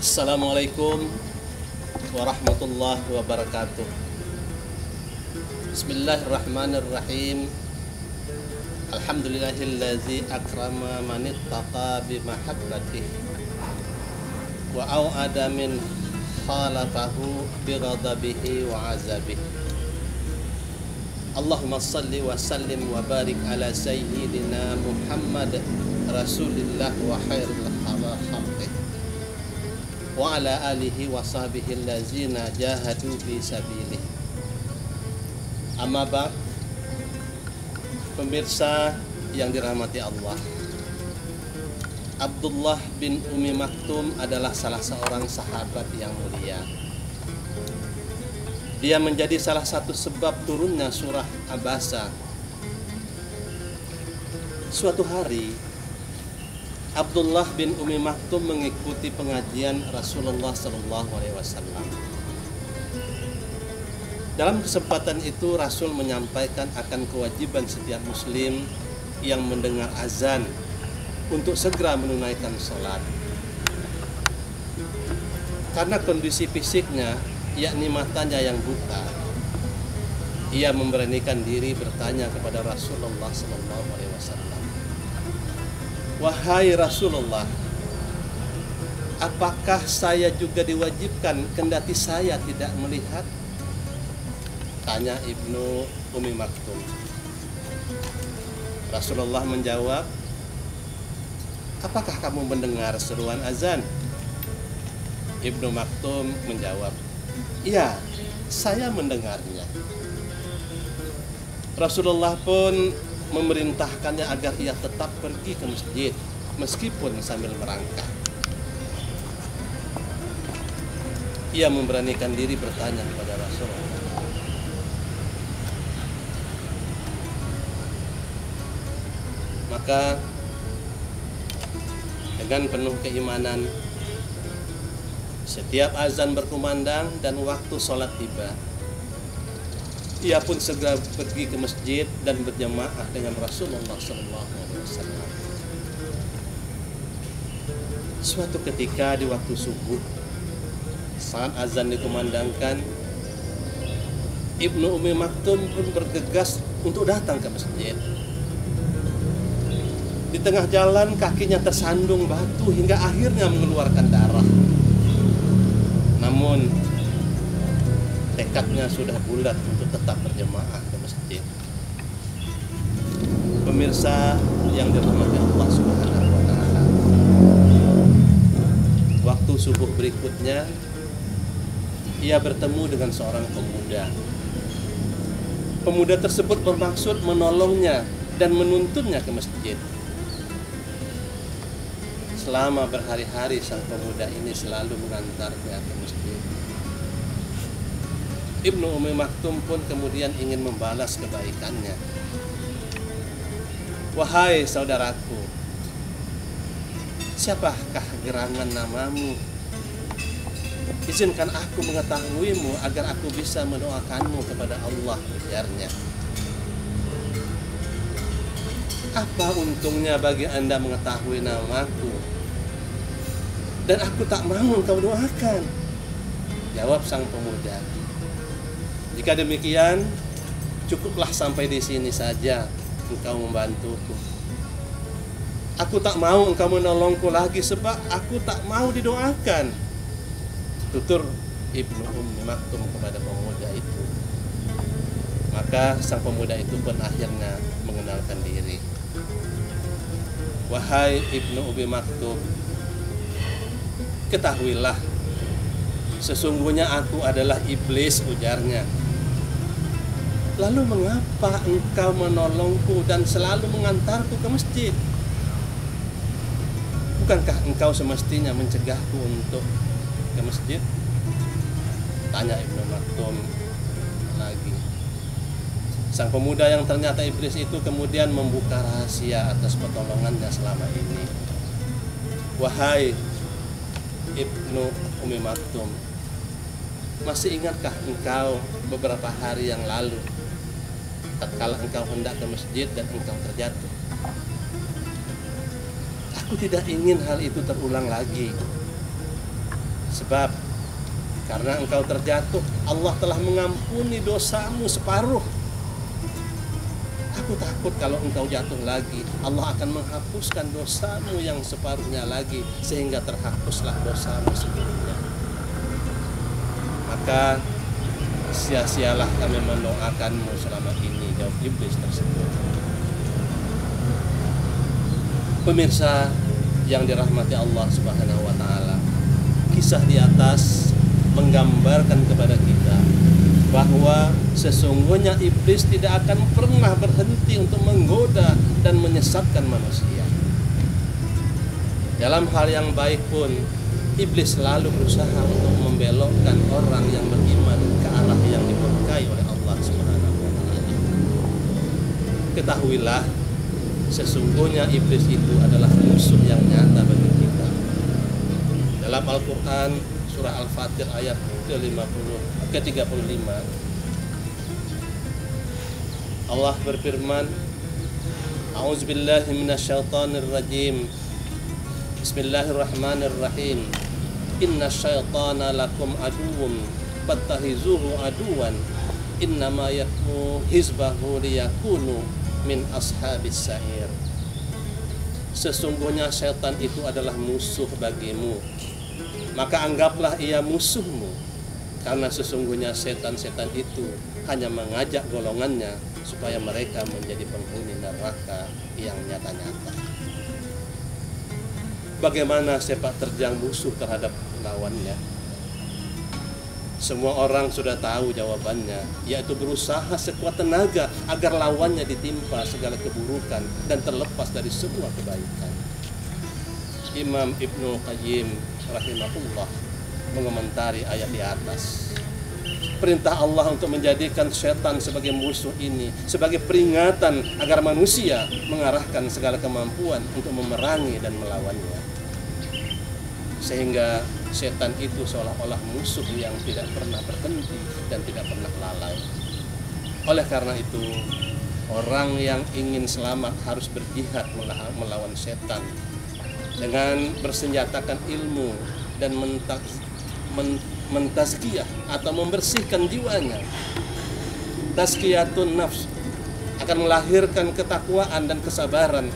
Assalamualaikum warahmatullahi wabarakatuh. Bismillahirrahmanirrahim. Alhamdulillahillazi akrama man ittaqa bi mahabbatih wa au'ada min khalafahu bi ghadabihi wa azabihi. Allahumma salli wa sallim wa barik ala sayyidina Muhammad Rasulillah wa khairil khalqi wa ala alihi wa sahbihi allazina jahadu fi sabilih. Amma ba'd. Pemirsa yang dirahmati Allah, Abdullah bin Umi Maktum adalah salah seorang sahabat yang mulia. Dia menjadi salah satu sebab turunnya surah Abasa. Suatu hari Abdullah bin Umi Maktum mengikuti pengajian Rasulullah SAW. Dalam kesempatan itu Rasul menyampaikan akan kewajiban setiap muslim yang mendengar azan untuk segera menunaikan sholat. Karena kondisi fisiknya, yakni matanya yang buta, ia memberanikan diri bertanya kepada Rasulullah SAW. Wahai Rasulullah, apakah saya juga diwajibkan kendati saya tidak melihat? Tanya Ibnu Umi Maktum. Rasulullah menjawab, apakah kamu mendengar seruan azan? Ibnu Maktum menjawab, iya, saya mendengarnya. Rasulullah pun memerintahkannya agar ia tetap pergi ke masjid meskipun sambil merangkak. Ia memberanikan diri bertanya kepada Rasulullah, maka dengan penuh keimanan, setiap azan berkumandang dan waktu sholat tiba, ia pun segera pergi ke masjid dan berjamaah dengan Rasulullah SAW. Suatu ketika di waktu subuh, saat azan dikumandangkan, Ibnu Umi Maktum pun bergegas untuk datang ke masjid. Di tengah jalan kakinya tersandung batu hingga akhirnya mengeluarkan darah. Namun tekadnya sudah bulat untuk tetap berjemaah ke masjid. Pemirsa yang dirahmati Allah Subhanahu wa taala, waktu subuh berikutnya ia bertemu dengan seorang pemuda. Pemuda tersebut bermaksud menolongnya dan menuntunnya ke masjid. Selama berhari-hari sang pemuda ini selalu mengantarnya ke masjid. Ibnu Umi Maktum pun kemudian ingin membalas kebaikannya. Wahai saudaraku, siapakah gerangan namamu? Izinkan aku mengetahuimu agar aku bisa mendoakanmu kepada Allah, ujarnya. Apa untungnya bagi Anda mengetahui namaku dan aku tak mau engkau doakan? Jawab sang pemuda, jika demikian, cukuplah sampai di sini saja engkau membantuku. Aku tak mau engkau menolongku lagi sebab aku tak mau didoakan. Tutur Ibnu Umi Maktum kepada pemuda itu. Maka sang pemuda itu pun akhirnya mengenalkan diri. Wahai Ibnu Umi Maktum, ketahuilah, sesungguhnya aku adalah iblis, ujarnya. Lalu mengapa engkau menolongku dan selalu mengantarku ke masjid? Bukankah engkau semestinya mencegahku untuk ke masjid? Tanya Ibnu Maktum lagi. Sang pemuda yang ternyata iblis itu kemudian membuka rahasia atas pertolongannya selama ini. Wahai Ibnu Umi Maktum, masih ingatkah engkau beberapa hari yang lalu tatkala engkau hendak ke masjid dan engkau terjatuh? Aku tidak ingin hal itu terulang lagi. Sebab karena engkau terjatuh, Allah telah mengampuni dosamu separuh. Aku takut kalau engkau jatuh lagi, Allah akan menghapuskan dosamu yang separuhnya lagi, sehingga terhapuslah dosamu seluruhnya. Maka sia-sialah kami mendoakanmu selama ini, jawab iblis tersebut. Pemirsa yang dirahmati Allah Subhanahu wa taala, kisah di atas menggambarkan kepada kita bahwa sesungguhnya iblis tidak akan pernah berhenti untuk menggoda dan menyesatkan manusia. Dalam hal yang baik pun, iblis selalu berusaha untuk membelokkan orang yang beriman ke arah yang dimurkai oleh Allah Subhanahu wa taala. Ketahuilah, sesungguhnya iblis itu adalah musuh yang nyata bagi kita. Dalam Al-Qur'an surah Al-Fatir ayat ke-35, Allah berfirman, A'udzubillahi minasyaitonir rajim. Bismillahirrahmanirrahim. Innasyaitana lakum aduwwun fattahizuhu aduwan. Innama yad'u hizbahu liyakunu min ashabis sa'ir. Sesungguhnya syaitan itu adalah musuh bagimu, maka anggaplah ia musuhmu, karena sesungguhnya setan-setan itu hanya mengajak golongannya supaya mereka menjadi penghuni neraka yang nyata-nyata. Bagaimana sepak terjang musuh terhadap lawannya? Semua orang sudah tahu jawabannya, yaitu berusaha sekuat tenaga agar lawannya ditimpa segala keburukan dan terlepas dari semua kebaikan. Imam Ibnu Qayyim rahimahullah mengomentari ayat di atas. Perintah Allah untuk menjadikan setan sebagai musuh ini sebagai peringatan agar manusia mengarahkan segala kemampuan untuk memerangi dan melawannya, sehingga setan itu seolah-olah musuh yang tidak pernah berhenti dan tidak pernah lalai. Oleh karena itu, orang yang ingin selamat harus berjihad melawan setan dengan bersenjatakan ilmu dan mentazkiyah atau membersihkan jiwanya. Tazkiyatun nafs akan melahirkan ketakwaan dan kesabaran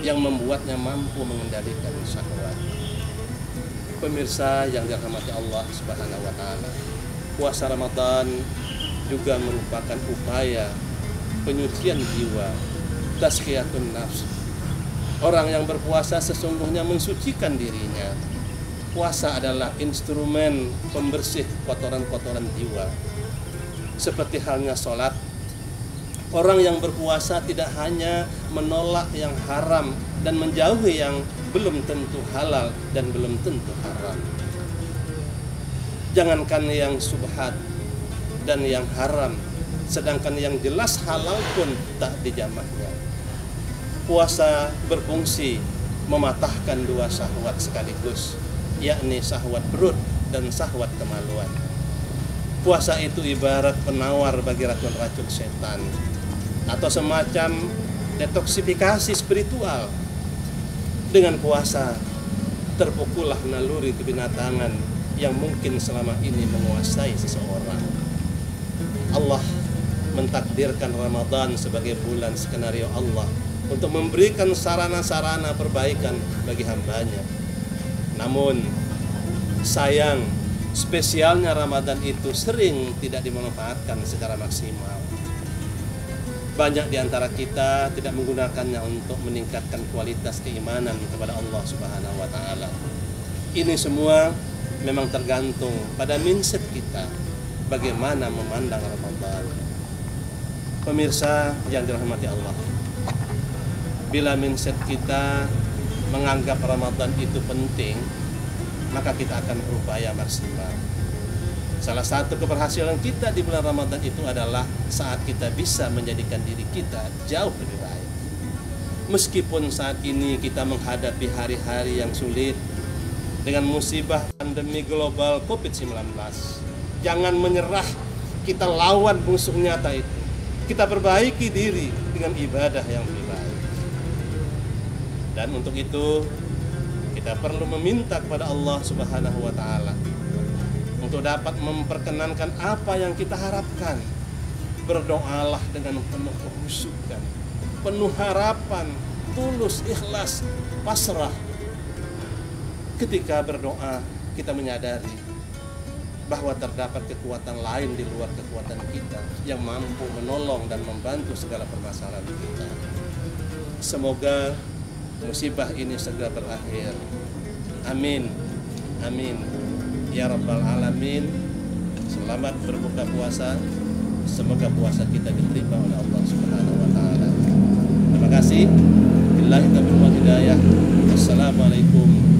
yang membuatnya mampu mengendalikan syahwat. Pemirsa yang dirahmati Allah Subhanahu wa taala, puasa Ramadan juga merupakan upaya penyucian jiwa, tazkiyatun nafs. Orang yang berpuasa sesungguhnya mensucikan dirinya. Puasa adalah instrumen pembersih kotoran-kotoran jiwa. Seperti halnya sholat, orang yang berpuasa tidak hanya menolak yang haram dan menjauhi yang belum tentu halal dan belum tentu haram. Jangankan yang subhat dan yang haram, sedangkan yang jelas halal pun tak dijamahnya. Puasa berfungsi mematahkan dua syahwat sekaligus, yakni syahwat perut dan syahwat kemaluan. Puasa itu ibarat penawar bagi racun-racun setan atau semacam detoksifikasi spiritual. Dengan puasa terpukullah naluri kebinatangan yang mungkin selama ini menguasai seseorang. Allah mentakdirkan Ramadan sebagai bulan skenario Allah untuk memberikan sarana-sarana perbaikan bagi hambanya. Namun sayang, spesialnya Ramadan itu sering tidak dimanfaatkan secara maksimal. Banyak di antara kita tidak menggunakannya untuk meningkatkan kualitas keimanan kepada Allah Subhanahu wa taala. Ini semua memang tergantung pada mindset kita, bagaimana memandang Ramadan. Pemirsa yang dirahmati Allah, bila mindset kita menganggap Ramadan itu penting, maka kita akan berupaya maksimal. Salah satu keberhasilan kita di bulan Ramadan itu adalah saat kita bisa menjadikan diri kita jauh lebih baik. Meskipun saat ini kita menghadapi hari-hari yang sulit dengan musibah pandemi global COVID-19, jangan menyerah, kita lawan musuh nyata itu. Kita perbaiki diri dengan ibadah yang lebih baik. Dan untuk itu kita Kita perlu meminta kepada Allah Subhanahu wa taala untuk dapat memperkenankan apa yang kita harapkan. Berdoalah dengan penuh kehusukan, penuh harapan, tulus, ikhlas, pasrah. Ketika berdoa, kita menyadari bahwa terdapat kekuatan lain di luar kekuatan kita yang mampu menolong dan membantu segala permasalahan kita. Semoga musibah ini segera berakhir. Amin. Amin. Ya Rabbal Alamin. Selamat berbuka puasa. Semoga puasa kita diterima oleh Allah Subhanahu wa taala. Terima kasih. Billahi taufiq wal hidayah. Wassalamualaikum